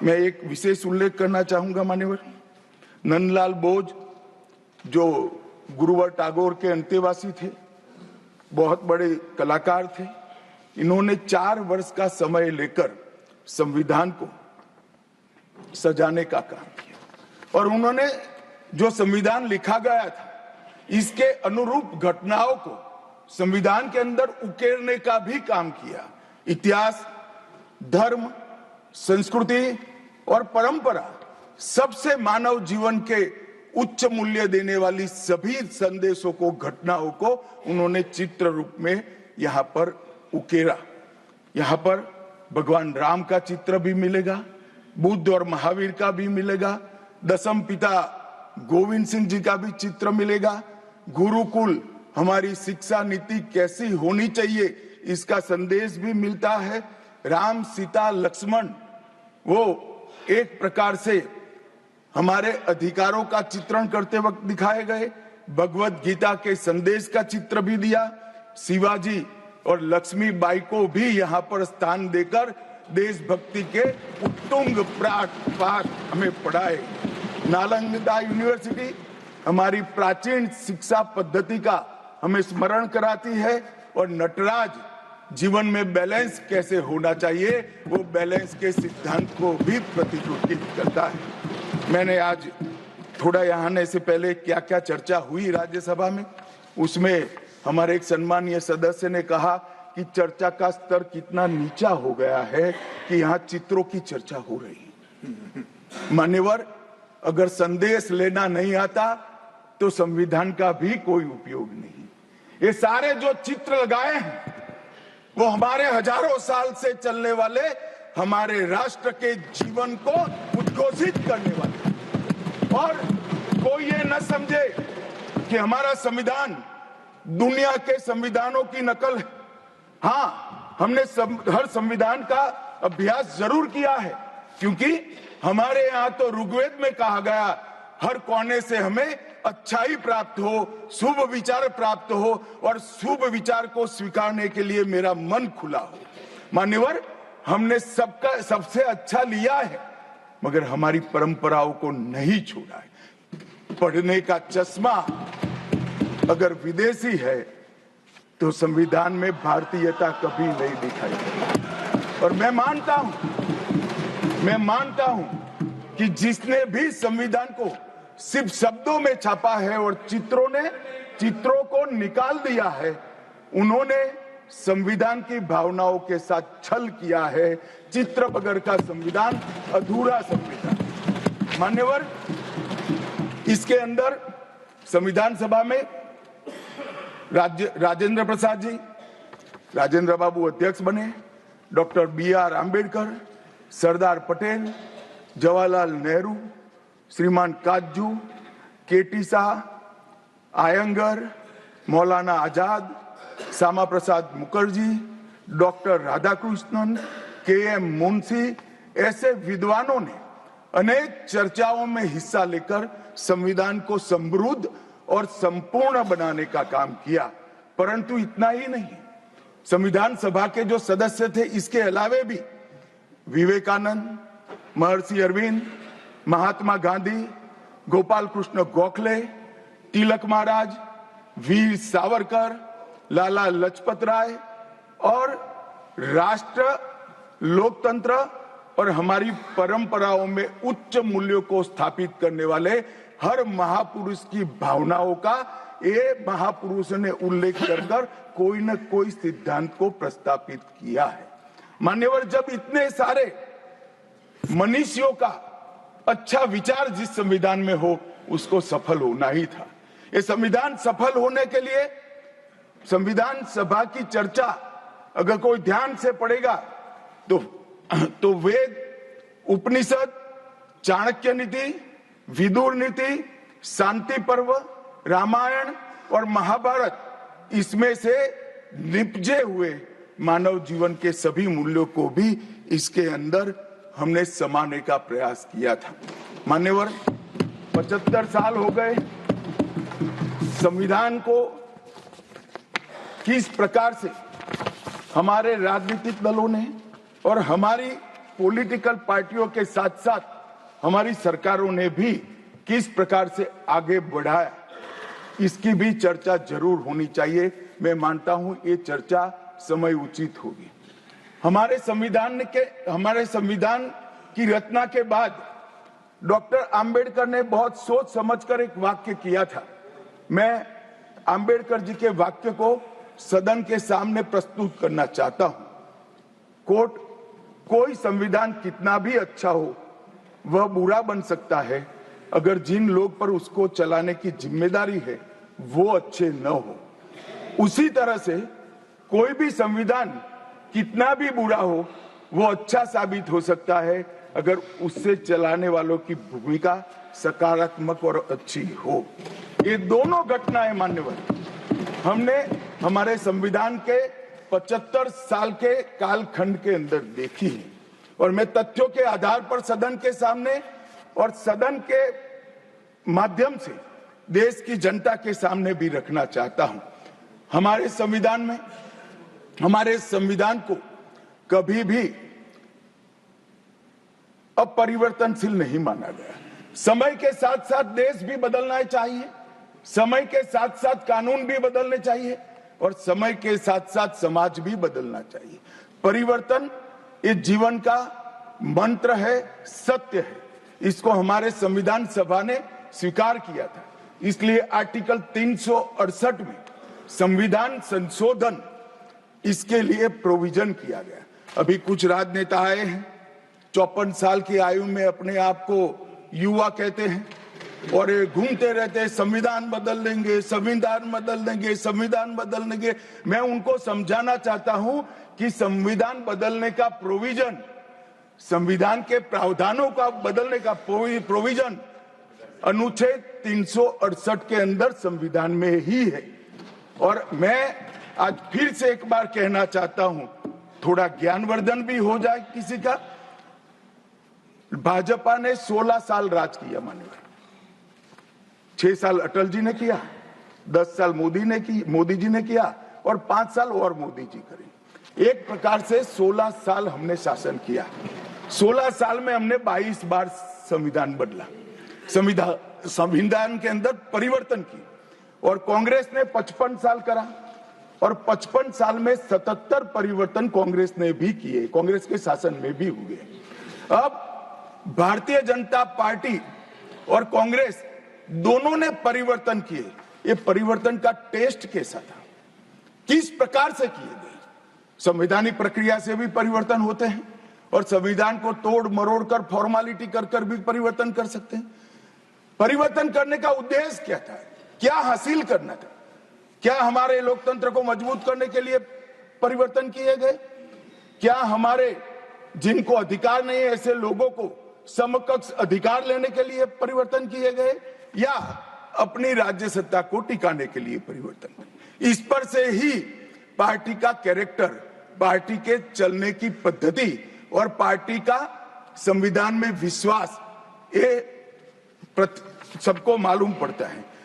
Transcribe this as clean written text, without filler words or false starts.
मैं एक विशेष उल्लेख करना चाहूंगा मान्यवर। नंदलाल बोस जो गुरुवर टैगोर के अंतेवासी थे, बहुत बड़े कलाकार थे। इन्होंने 4 वर्ष का समय लेकर संविधान को सजाने का काम किया और उन्होंने जो संविधान लिखा गया था इसके अनुरूप घटनाओं को संविधान के अंदर उकेरने का भी काम किया। इतिहास, धर्म, संस्कृति और परंपरा, सबसे मानव जीवन के उच्च मूल्य देने वाली सभी संदेशों को, घटनाओं को उन्होंने चित्र रूप में यहाँ पर उकेरा। यहाँ पर भगवान राम का चित्र भी मिलेगा, बुद्ध और महावीर का भी मिलेगा, दशम पिता गोविंद सिंह जी का भी चित्र मिलेगा। गुरुकुल, हमारी शिक्षा नीति कैसी होनी चाहिए, इसका संदेश भी मिलता है। राम, सीता, लक्ष्मण वो एक प्रकार से हमारे अधिकारों का चित्रण करते वक्त दिखाए गए। भगवत गीता के संदेश का चित्र भी दिया। शिवाजी और लक्ष्मीबाई को भी यहाँ पर स्थान देकर देशभक्ति के उत्तुंग पाठ हमें पढ़ाए। नालंदा यूनिवर्सिटी हमारी प्राचीन शिक्षा पद्धति का हमें स्मरण कराती है और नटराज जीवन में बैलेंस कैसे होना चाहिए, वो बैलेंस के सिद्धांत को भी प्रतिरूपित करता है। मैंने आज थोड़ा यहाँ आने से पहले क्या क्या चर्चा हुई राज्यसभा में, उसमें हमारे एक सम्मानीय सदस्य ने कहा कि चर्चा का स्तर कितना नीचा हो गया है कि यहाँ चित्रों की चर्चा हो रही है। मान्यवर, अगर संदेश लेना नहीं आता तो संविधान का भी कोई उपयोग नहीं। ये सारे जो चित्र लगाए हैं वो हमारे हजारों साल से चलने वाले हमारे राष्ट्र के जीवन को उद्घोषित करने वाले। और कोई ये न समझे कि हमारा संविधान दुनिया के संविधानों की नकल है। हाँ, हमने हर संविधान का अभ्यास जरूर किया है, क्योंकि हमारे यहाँ तो ऋग्वेद में कहा गया हर कोने से हमें अच्छाई प्राप्त हो, शुभ विचार प्राप्त हो और शुभ विचार को स्वीकारने के लिए मेरा मन खुला हो। मान्यवर, हमने सबसे अच्छा लिया है, मगर हमारी परंपराओं को नहीं छोड़ा है। पढ़ने का चश्मा अगर विदेशी है तो संविधान में भारतीयता कभी नहीं दिखाई देती। और मैं मानता हूं कि जिसने भी संविधान को सिर्फ शब्दों में छापा है और चित्रों को निकाल दिया है, उन्होंने संविधान की भावनाओं के साथ छल किया है। चित्र बगैर का संविधान अधूरा संविधान। मान्यवर, इसके अंदर संविधान सभा में राजेंद्र प्रसाद जी, राजेंद्र बाबू अध्यक्ष बने, डॉक्टर BR आंबेडकर, सरदार पटेल, जवाहरलाल नेहरू, श्रीमान काजू, KT Shah, Iyengar, Maulana Azad, Shyama Prasad Mukherjee, doctor Radhakrishnan, KM Munshi, ऐसे विद्वानों ने अनेक चर्चाओं में हिस्सा लेकर संविधान को समृद्ध और संपूर्ण बनाने का काम किया। परंतु इतना ही नहीं, संविधान सभा के जो सदस्य थे, इसके अलावे भी विवेकानंद, महर्षि अरविंद, महात्मा गांधी, गोपाल कृष्ण गोखले, तिलक महाराज, वीर सावरकर, लाला लजपत राय और राष्ट्र, लोकतंत्र और हमारी परंपराओं में उच्च मूल्यों को स्थापित करने वाले हर महापुरुष की भावनाओं का ये महापुरुष ने उल्लेख कर कोई न कोई सिद्धांत को प्रस्तापित किया है। मान्यवर, जब इतने सारे मनुष्यों का अच्छा विचार जिस संविधान में हो, उसको सफल होना ही था। ये संविधान सफल होने के लिए संविधान सभा की चर्चा अगर कोई ध्यान से पढ़ेगा तो वेद, उपनिषद, चाणक्य नीति, विदुर नीति, शांति पर्व, रामायण और महाभारत, इसमें से निपजे हुए मानव जीवन के सभी मूल्यों को भी इसके अंदर हमने समाने का प्रयास किया था। मान्यवर, 75 साल हो गए संविधान को किस प्रकार से हमारे राजनीतिक दलों ने और हमारी पॉलिटिकल पार्टियों के साथ साथ हमारी सरकारों ने भी किस प्रकार से आगे बढ़ाया, इसकी भी चर्चा जरूर होनी चाहिए। मैं मानता हूं ये चर्चा समय उचित होगी। हमारे संविधान की रचना के बाद डॉक्टर आंबेडकर ने बहुत सोच समझकर एक वाक्य किया था। मैं आंबेडकर जी के वाक्य को सदन के सामने प्रस्तुत करना चाहता हूं। कोर्ट, कोई संविधान कितना भी अच्छा हो वह बुरा बन सकता है अगर जिन लोग पर उसको चलाने की जिम्मेदारी है वो अच्छे न हो। उसी तरह से कोई भी संविधान कितना भी बुरा हो वो अच्छा साबित हो सकता है अगर उससे चलाने वालों की भूमिका सकारात्मक और अच्छी हो। ये दोनों घटनाएं मान्यवर हमने हमारे संविधान के 75 साल के कालखंड के अंदर देखी है और मैं तथ्यों के आधार पर सदन के सामने और सदन के माध्यम से देश की जनता के सामने भी रखना चाहता हूं। हमारे संविधान को कभी भी अपरिवर्तनशील नहीं माना गया। समय के साथ साथ देश भी बदलना चाहिए, समय के साथ साथ कानून भी बदलने चाहिए और समय के साथ साथ समाज भी बदलना चाहिए। परिवर्तन ये जीवन का मंत्र है, सत्य है। इसको हमारे संविधान सभा ने स्वीकार किया था। इसलिए आर्टिकल 368 में संविधान संशोधन इसके लिए प्रोविजन किया गया। अभी कुछ राजनेता आए हैं, 54 साल की आयु में अपने आप को युवा कहते हैं और घूमते रहते हैं, संविधान बदल देंगे, संविधान बदल देंगे, संविधान बदल देंगे। मैं उनको समझाना चाहता हूं कि संविधान बदलने का प्रोविजन, संविधान के प्रावधानों का बदलने का प्रोविजन अनुच्छेद 368 के अंदर संविधान में ही है। और मैं आज फिर से एक बार कहना चाहता हूं, थोड़ा ज्ञानवर्धन भी हो जाए किसी का। भाजपा ने 16 साल राज किया मान्यवर। 6 साल अटल जी ने किया, 10 साल मोदी जी ने किया और 5 साल और मोदी जी करें। एक प्रकार से 16 साल हमने शासन किया। 16 साल में हमने 22 बार संविधान बदला, संविधान के अंदर परिवर्तन की। और कांग्रेस ने 55 साल करा और 55 साल में 77 परिवर्तन कांग्रेस ने भी किए, कांग्रेस के शासन में भी हुए। अब भारतीय जनता पार्टी और कांग्रेस दोनों ने परिवर्तन किए। ये परिवर्तन का टेस्ट कैसा था, किस प्रकार से किए गए? संवैधानिक प्रक्रिया से भी परिवर्तन होते हैं और संविधान को तोड़ मरोड़ कर, फॉर्मेलिटी कर भी परिवर्तन कर सकते हैं। परिवर्तन करने का उद्देश्य क्या था, क्या हासिल करना था? क्या हमारे लोकतंत्र को मजबूत करने के लिए परिवर्तन किए गए? क्या हमारे जिनको अधिकार नहीं है ऐसे लोगों को समकक्ष अधिकार लेने के लिए परिवर्तन किए गए, या अपनी राज्य सत्ता को टिकाने के लिए परिवर्तन? इस पर से ही पार्टी का कैरेक्टर, पार्टी के चलने की पद्धति और पार्टी का संविधान में विश्वास, ये सबको मालूम पड़ता है।